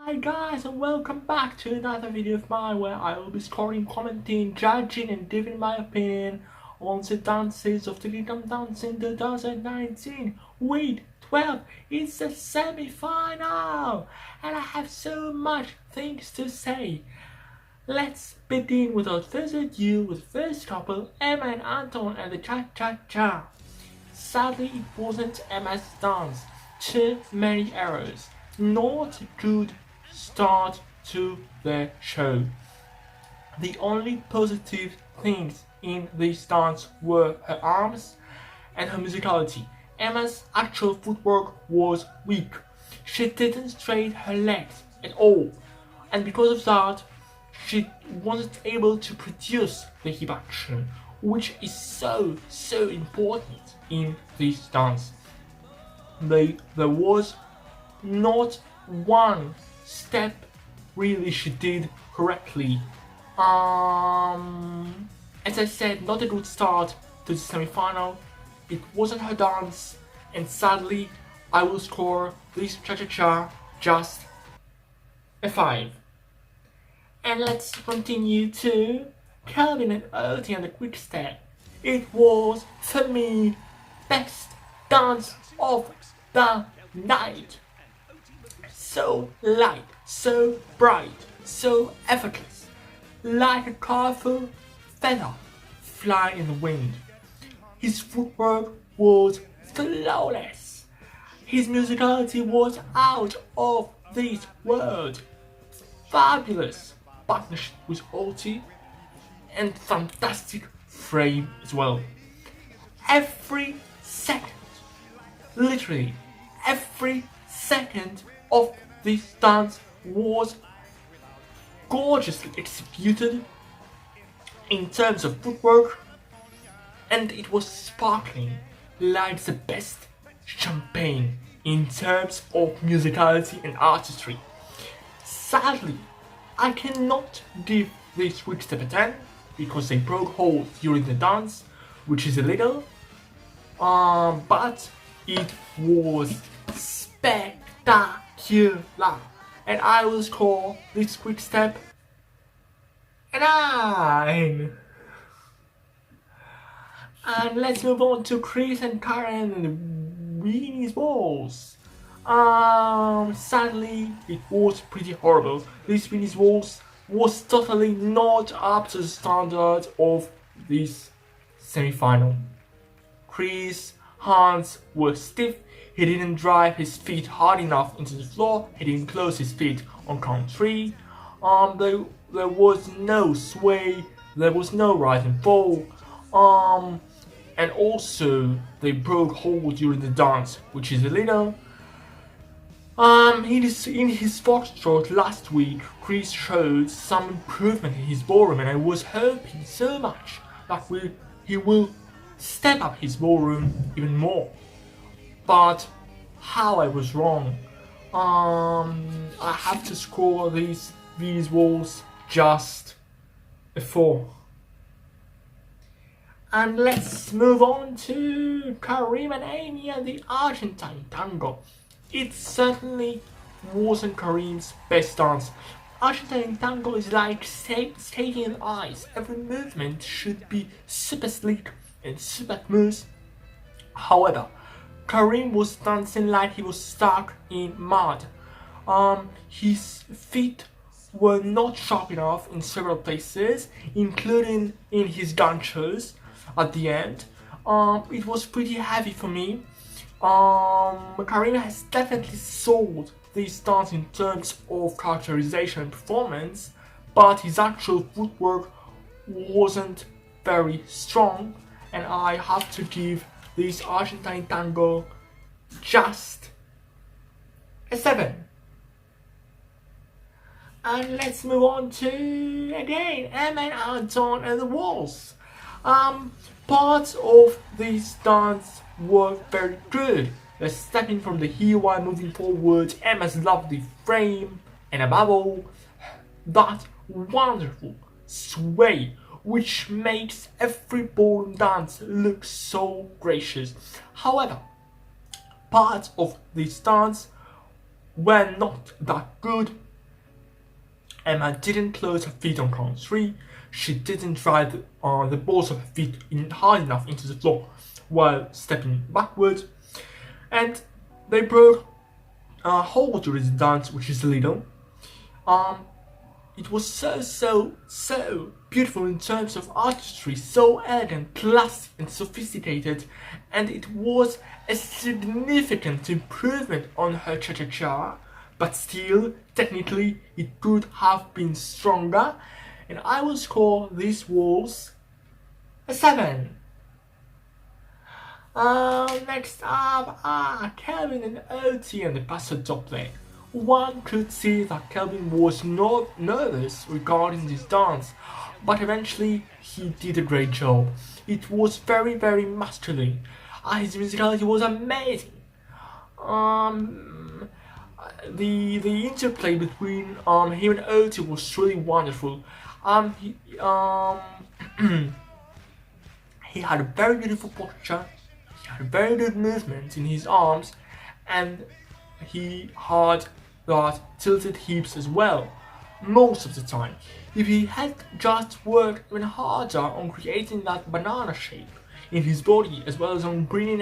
Hi guys, and welcome back to another video of mine where I will be scoring, commenting, judging and giving my opinion on the dances of the Kingdom Dance in 2019. Week 12, it's the semi-final and I have so much things to say. Let's begin without further ado with the first couple, Emma and Anton and the Cha-Cha-Cha. Sadly, it wasn't Emma's dance. Too many errors. Not a good start to the show. The only positive things in this dance were her arms and her musicality. Emma's actual footwork was weak. She didn't straighten her legs at all, and because of that, she wasn't able to produce the hip action, which is so important in this dance. There was not one step really she did correctly. As I said, not a good start to the semi-final. It wasn't her dance, and sadly, I will score this Cha-Cha-Cha just a 5. And let's continue to Calvin and Oaty and the Quick Step. It was, for me, best dance of the night. So light, so bright, so effortless, like a colorful feather flying in the wind. His footwork was flawless. His musicality was out of this world. Fabulous partnership with Oaty and fantastic frame as well. Every second, literally every second of this dance was gorgeously executed in terms of footwork, and it was sparkling like the best champagne in terms of musicality and artistry. Sadly, I cannot give this Quick Step a 10 because they broke holes during the dance, which is illegal, but it was spectacular, and I will score this Quick Step a 9. And let's move on to Chris and Karen and the Weenies Waltz. Sadly, it was pretty horrible. This Weenies Waltz was totally not up to the standard of this semi-final. Chris' hands were stiff. He didn't drive his feet hard enough into the floor. He didn't close his feet on count 3. There was no sway. There was no rise and fall. And also they broke hold during the dance, which is illegal. In his foxtrot last week, Chris showed some improvement in his ballroom, and I was hoping so much that he will step up his ballroom even more. But how I was wrong. I have to score these Walls just a 4. And let's move on to Karim and Amy and the Argentine Tango. It certainly wasn't Karim's best dance. Argentine Tango is like skating on ice. Every movement should be super sleek and super smooth. However, Karim was dancing like he was stuck in mud. His feet were not sharp enough in several places, including in his ganchos at the end. It was pretty heavy for me. Karim has definitely sold this dance in terms of characterization and performance, but his actual footwork wasn't very strong, and I have to give this Argentine Tango just a 7. And let's move on to, again, Emma and Anton and the Waltz. Parts of this dance were very good. The stepping from the heel while moving forward, Emma's lovely frame, and above all, that wonderful sway, which makes every ballroom dance look so gracious. However, parts of this dance were not that good. Emma didn't close her feet on count 3. She didn't drive the balls of her feet hard enough into the floor while stepping backwards. And they broke a hole during the dance, which is little. It was so beautiful in terms of artistry, so elegant, classy and sophisticated, and it was a significant improvement on her cha-cha-cha, but still, technically, it could have been stronger, and I will score these walls a 7. Next up, Kelvin and Otis and the Passadoble. One could see that Kelvin was not nervous regarding this dance, but eventually he did a great job. It was very masculine. His musicality was amazing. The interplay between him and Otis was really wonderful. He had a very beautiful posture. He had very good movement in his arms, and he had that tilted hips as well, most of the time. If he had just worked even harder on creating that banana shape in his body, as well as on bringing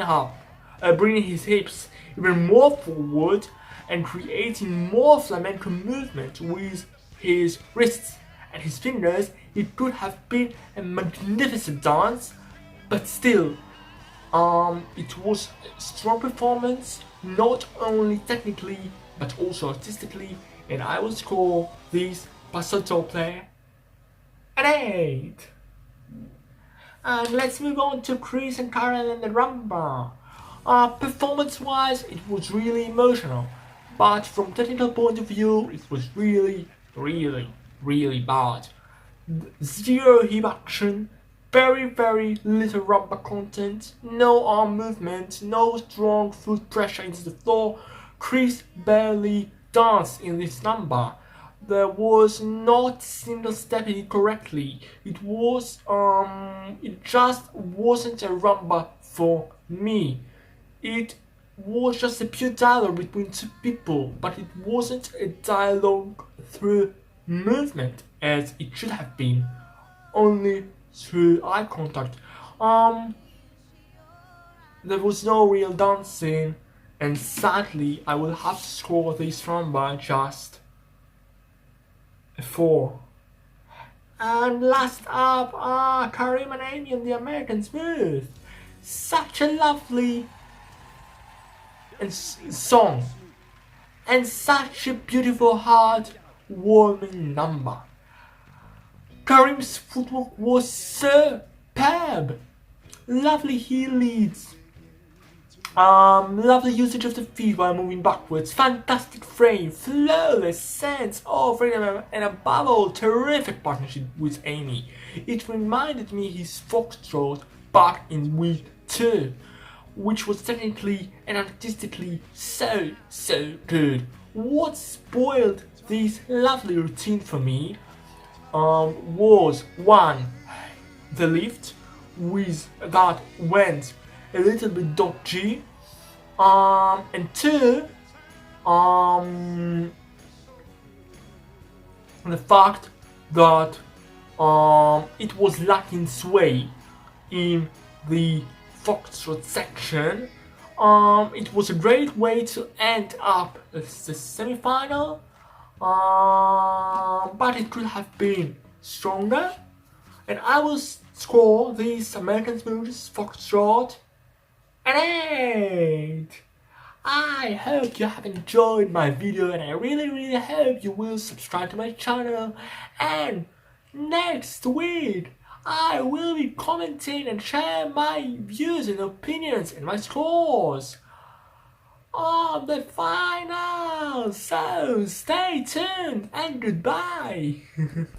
his hips even more forward and creating more flamenco movement with his wrists and his fingers, it could have been a magnificent dance. But still, it was a strong performance, not only technically but also artistically, and I will score this Passadoble an 8. And let's move on to Chris and Karen and the rumba. Performance-wise, it was really emotional, but from technical point of view, it was really bad. Zero hip action, very little rumba content, no arm movement, no strong foot pressure into the floor. Chris barely danced in this number. There was not a single step in it correctly. It just wasn't a rumba for me. It was just a pure dialogue between two people, but it wasn't a dialogue through movement as it should have been, only through eye contact. There was no real dancing, and sadly I will have to score this rumba just a 4. And last up, Karim and Amy and the American Smooth. Such a lovely song, and such a beautiful heart-warming number. Karim's footwork was superb. Lovely heel leads. Lovely usage of the feet while moving backwards. Fantastic frame. Flawless sense of freedom, and above all, terrific partnership with Amy. It reminded me his foxtrot back in week 2, which was technically and artistically so good. What spoiled this lovely routine for me was 1, the lift, with that went a little bit dodgy, and 2, the fact that it was lacking sway in the foxtrot section. It was a great way to end up the semi-final, but it could have been stronger, and I will score this American Smooth Foxtrot an 8. I hope you have enjoyed my video, and I really hope you will subscribe to my channel, and next week I will be commenting and sharing my views and opinions and my scores of the final. So stay tuned and goodbye.